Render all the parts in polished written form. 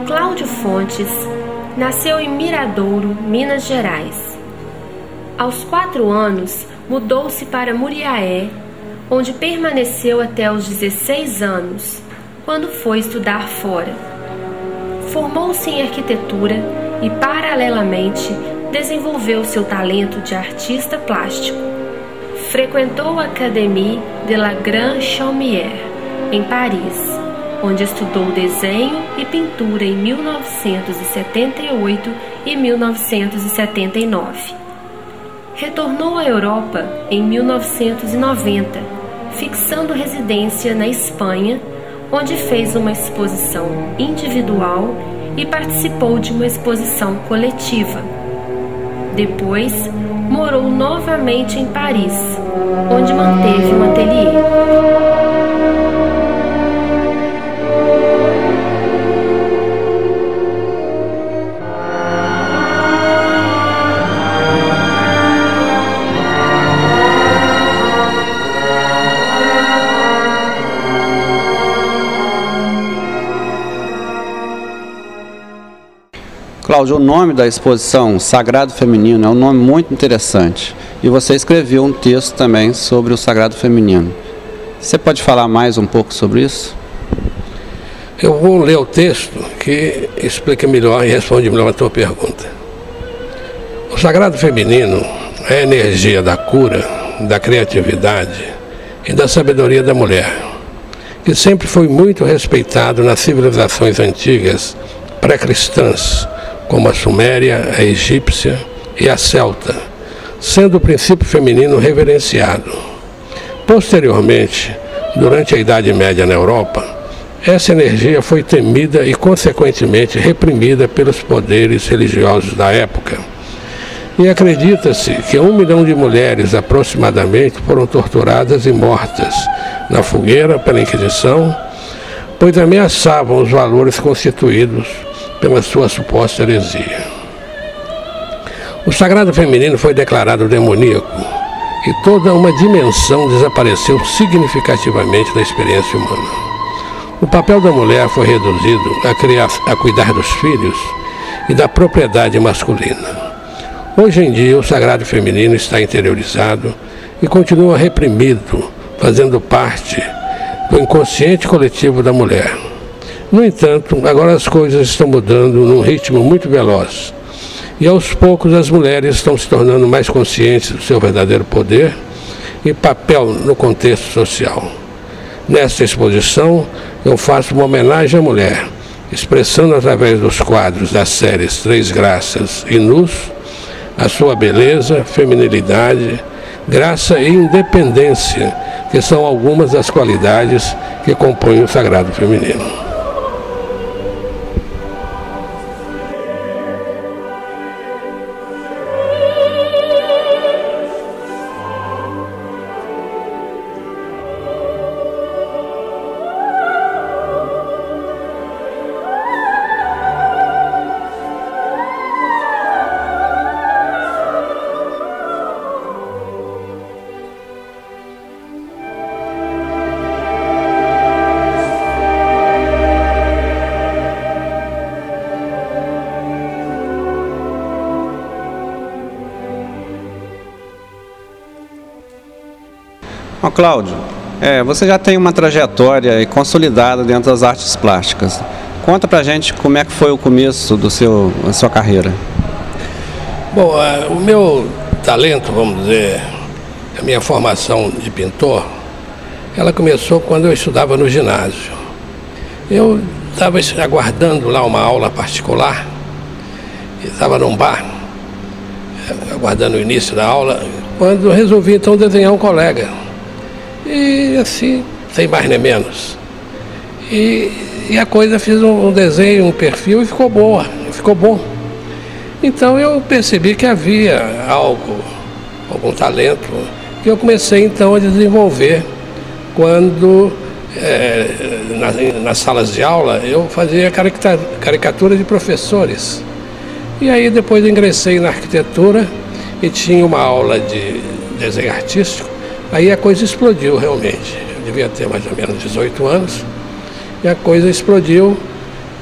Cláudio Fontes nasceu em Miradouro, Minas Gerais. Aos 4 anos, mudou-se para Muriaé, onde permaneceu até os 16 anos, quando foi estudar fora. Formou-se em arquitetura e, paralelamente, desenvolveu seu talento de artista plástico. Frequentou a Académie de la Grande Chaumière, em Paris, onde estudou desenho e pintura em 1978 e 1979. Retornou à Europa em 1990, fixando residência na Espanha, onde fez uma exposição individual e participou de uma exposição coletiva. Depois, morou novamente em Paris, onde manteve um ateliê. Cláudio, o nome da exposição Sagrado Feminino é um nome muito interessante e você escreveu um texto também sobre o Sagrado Feminino. Você pode falar mais um pouco sobre isso? Eu vou ler o texto que explica melhor e responde melhor a tua pergunta. O Sagrado Feminino é a energia da cura, da criatividade e da sabedoria da mulher, que sempre foi muito respeitado nas civilizações antigas pré-cristãs, como a suméria, a egípcia e a celta, sendo o princípio feminino reverenciado. Posteriormente, durante a Idade Média na Europa, essa energia foi temida e, consequentemente, reprimida pelos poderes religiosos da época. E acredita-se que 1 milhão de mulheres, aproximadamente, foram torturadas e mortas na fogueira pela Inquisição, pois ameaçavam os valores constituídos pela sua suposta heresia. O Sagrado Feminino foi declarado demoníaco e toda uma dimensão desapareceu significativamente da experiência humana. O papel da mulher foi reduzido a cuidar dos filhos e da propriedade masculina. Hoje em dia, o Sagrado Feminino está interiorizado e continua reprimido, fazendo parte do inconsciente coletivo da mulher. No entanto, agora as coisas estão mudando num ritmo muito veloz e aos poucos as mulheres estão se tornando mais conscientes do seu verdadeiro poder e papel no contexto social. Nesta exposição, eu faço uma homenagem à mulher, expressando através dos quadros das séries Três Graças e Nus a sua beleza, feminilidade, graça e independência, que são algumas das qualidades que compõem o Sagrado Feminino. Cláudio, você já tem uma trajetória consolidada dentro das artes plásticas. Conta pra gente como é que foi o começo da sua carreira. Bom, o meu talento, vamos dizer, a minha formação de pintor, ela começou quando eu estudava no ginásio. Eu estava aguardando lá uma aula particular, estava num bar, aguardando o início da aula, quando resolvi então desenhar um colega. E assim, sem mais nem menos. E a coisa, fiz um desenho, um perfil e ficou boa, ficou bom. Então eu percebi que havia algum talento, que eu comecei então a desenvolver quando, nas salas de aula, eu fazia caricatura de professores. E aí depois ingressei na arquitetura e tinha uma aula de desenho artístico. Aí a coisa explodiu realmente. devia ter mais ou menos 18 anos, e a coisa explodiu,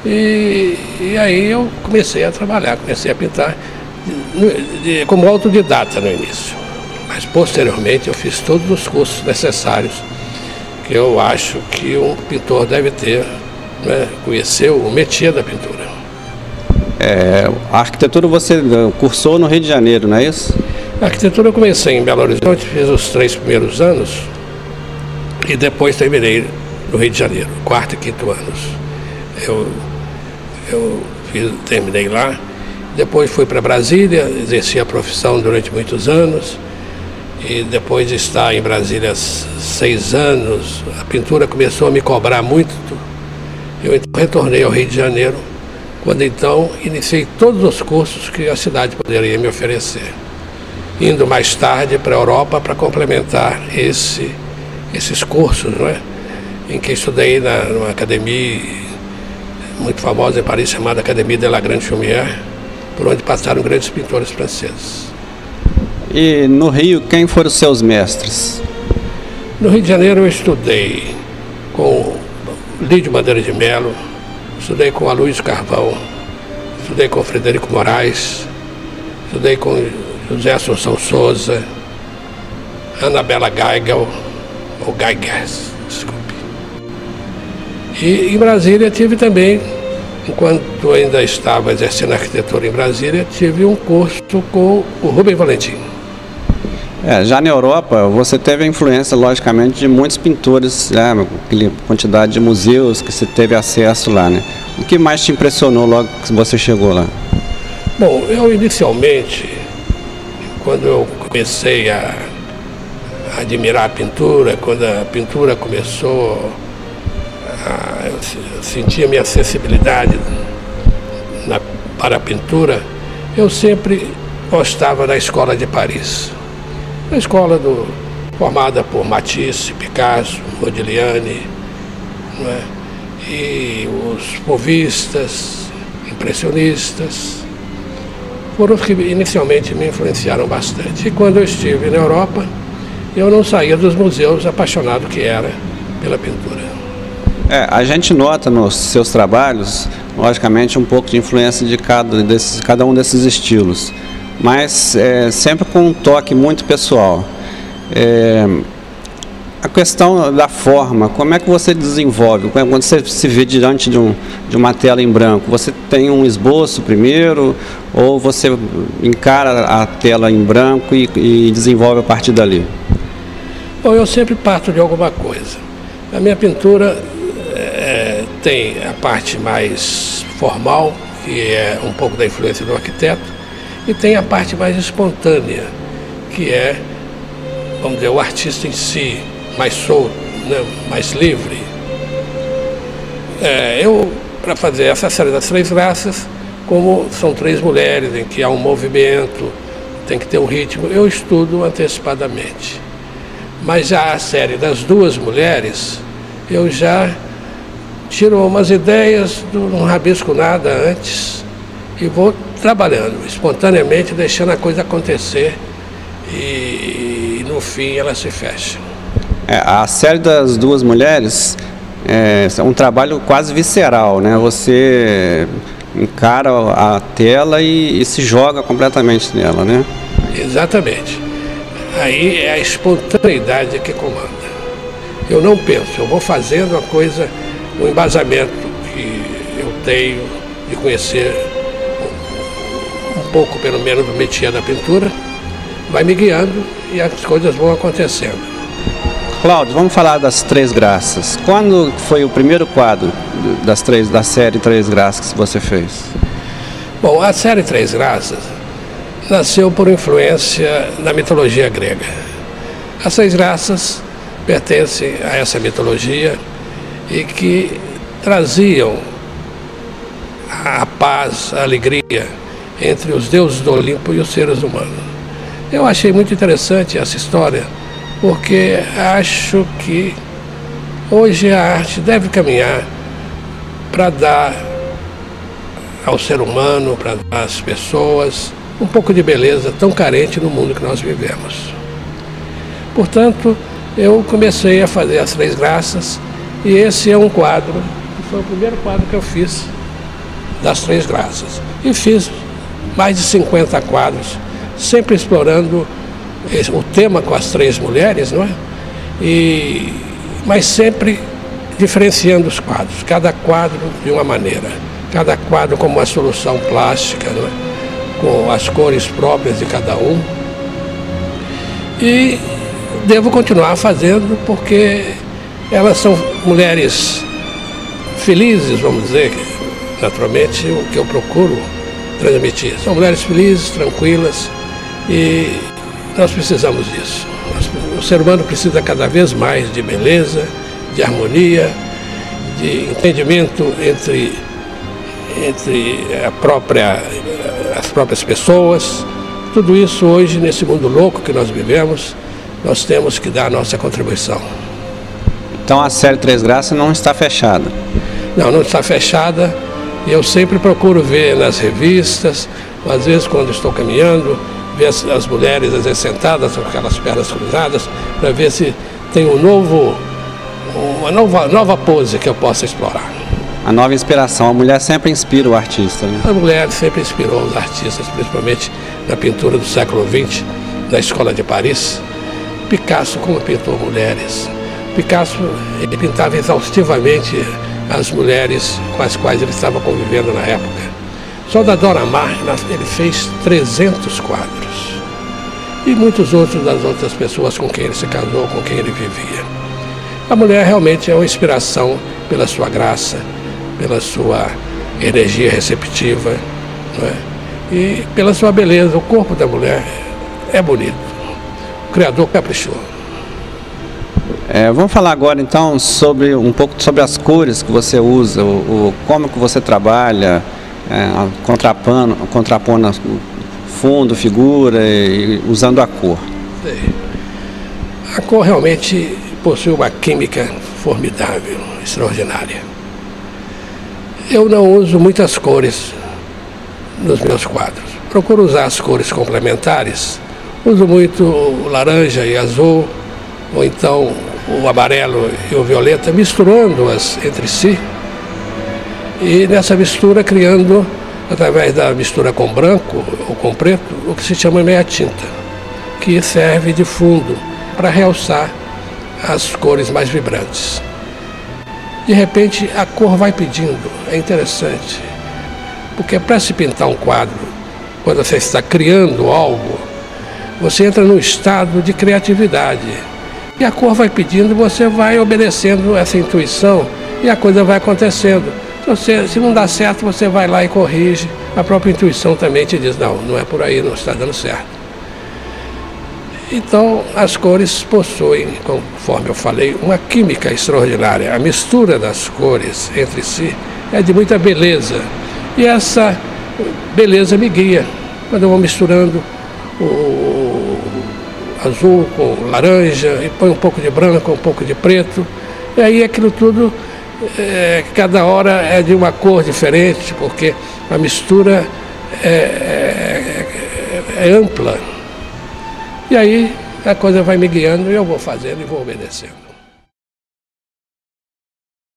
e aí eu comecei a trabalhar, comecei a pintar como autodidata no início. Mas posteriormente eu fiz todos os cursos necessários que eu acho que um pintor deve ter, né? Conhecer o métier da pintura. A arquitetura você cursou no Rio de Janeiro, não é isso? A arquitetura eu comecei em Belo Horizonte, fiz os 3 primeiros anos e depois terminei no Rio de Janeiro, 4º e 5º anos. Terminei lá, depois fui para Brasília, exerci a profissão durante muitos anos e depois de estar em Brasília 6 anos, a pintura começou a me cobrar muito. Eu então retornei ao Rio de Janeiro, quando então iniciei todos os cursos que a cidade poderia me oferecer, indo mais tarde para a Europa para complementar esses cursos, não é? Em que estudei numa academia muito famosa em Paris, chamada Académie de la Grande Chaumière, por onde passaram grandes pintores franceses. E no Rio, quem foram os seus mestres? No Rio de Janeiro eu estudei com Lídio Bandeira de Melo, estudei com Aloysio Carvão, estudei com Frederico Moraes, estudei com José Assunção Souza, Anabela Geigel, ou Geigers, desculpe. E em Brasília tive também, enquanto ainda estava exercendo arquitetura em Brasília, tive um curso com o Rubem Valentim. Já na Europa, você teve a influência, logicamente, de muitos pintores, aquela quantidade de museus que você teve acesso lá, né? O que mais te impressionou logo que você chegou lá? Bom, eu inicialmente, quando eu comecei a admirar a pintura, quando a pintura começou, eu senti a minha sensibilidade para a pintura, eu sempre gostava da escola de Paris. A escola formada por Matisse, Picasso, Modigliani, não é? E os fauvistas, impressionistas, foram os que inicialmente me influenciaram bastante. E quando eu estive na Europa, eu não saía dos museus apaixonado que era pela pintura. A gente nota nos seus trabalhos, logicamente, um pouco de influência de cada um desses estilos, mas sempre com um toque muito pessoal. A questão da forma, como é que você desenvolve? Quando você se vê diante de uma tela em branco, você tem um esboço primeiro ou você encara a tela em branco e desenvolve a partir dali? Bom, eu sempre parto de alguma coisa. A minha pintura tem a parte mais formal, que é um pouco da influência do arquiteto, e tem a parte mais espontânea, que é, vamos dizer, o artista em si, mais solto, né, mais livre. Para fazer essa série das 3 Graças, como são 3 mulheres, em que há um movimento, tem que ter um ritmo, eu estudo antecipadamente. Mas já a série das 2 mulheres, eu já tiro umas ideias, não rabisco nada antes e vou trabalhando espontaneamente, deixando a coisa acontecer e no fim ela se fecha. A série das 2 mulheres é um trabalho quase visceral, né? Você encara a tela e se joga completamente nela, né? Exatamente. Aí é a espontaneidade que comanda. Eu não penso, eu vou fazendo a coisa, o embasamento que eu tenho de conhecer um pouco, pelo menos, do métier da pintura, vai me guiando e as coisas vão acontecendo. Cláudio, vamos falar das 3 Graças. Quando foi o primeiro quadro da série 3 Graças que você fez? Bom, a série 3 Graças nasceu por influência da mitologia grega. As 3 Graças pertencem a essa mitologia e que traziam a paz, a alegria entre os deuses do Olimpo e os seres humanos. Eu achei muito interessante essa história, porque acho que hoje a arte deve caminhar para dar ao ser humano, para dar às pessoas, um pouco de beleza tão carente no mundo que nós vivemos. Portanto, eu comecei a fazer as Três Graças, e esse é um quadro, que foi o primeiro quadro que eu fiz das Três Graças. E fiz mais de 50 quadros, sempre explorando o tema com as três mulheres, não é? Mas sempre diferenciando os quadros, cada quadro de uma maneira, cada quadro como uma solução plástica, não é? Com as cores próprias de cada um. E devo continuar fazendo porque elas são mulheres felizes, vamos dizer, naturalmente, o que eu procuro transmitir. São mulheres felizes, tranquilas, e nós precisamos disso. O ser humano precisa cada vez mais de beleza, de harmonia, de entendimento entre as próprias pessoas. Tudo isso hoje, nesse mundo louco que nós vivemos, nós temos que dar a nossa contribuição. Então a série Três Graças não está fechada? Não está fechada. Eu sempre procuro ver nas revistas, às vezes quando estou caminhando, ver as mulheres às vezes sentadas com aquelas pernas cruzadas, para ver se tem uma nova pose que eu possa explorar. A nova inspiração, a mulher sempre inspira o artista, né? A mulher sempre inspirou os artistas, principalmente na pintura do século XX, da Escola de Paris. Picasso, como pintou mulheres. Picasso, ele pintava exaustivamente as mulheres com as quais ele estava convivendo na época. Só da Dora Maar, ele fez 300 quadros. E muitos outros das outras pessoas com quem ele se casou, com quem ele vivia. A mulher realmente é uma inspiração pela sua graça, pela sua energia receptiva, não é? E pela sua beleza. O corpo da mulher é bonito. O Criador caprichou. Vamos falar agora então um pouco sobre as cores que você usa, como que você trabalha, contrapondo fundo, figura e usando a cor. A cor realmente possui uma química formidável, extraordinária. Eu não uso muitas cores nos meus quadros. Procuro usar as cores complementares. Uso muito o laranja e azul, ou então o amarelo e o violeta, misturando-as entre si. E nessa mistura criando, através da mistura com branco ou com preto, o que se chama meia tinta, que serve de fundo para realçar as cores mais vibrantes. De repente a cor vai pedindo, é interessante, porque para se pintar um quadro, quando você está criando algo, você entra num estado de criatividade. E a cor vai pedindo, você vai obedecendo essa intuição e a coisa vai acontecendo. Se não dá certo, você vai lá e corrige. A própria intuição também te diz, não é por aí, não está dando certo. Então, as cores possuem, conforme eu falei, uma química extraordinária. A mistura das cores entre si é de muita beleza. E essa beleza me guia. Quando eu vou misturando o azul com laranja, e põe um pouco de branco, um pouco de preto, e aí aquilo tudo, cada hora é de uma cor diferente, porque a mistura é ampla. E aí a coisa vai me guiando e eu vou fazendo e vou obedecendo.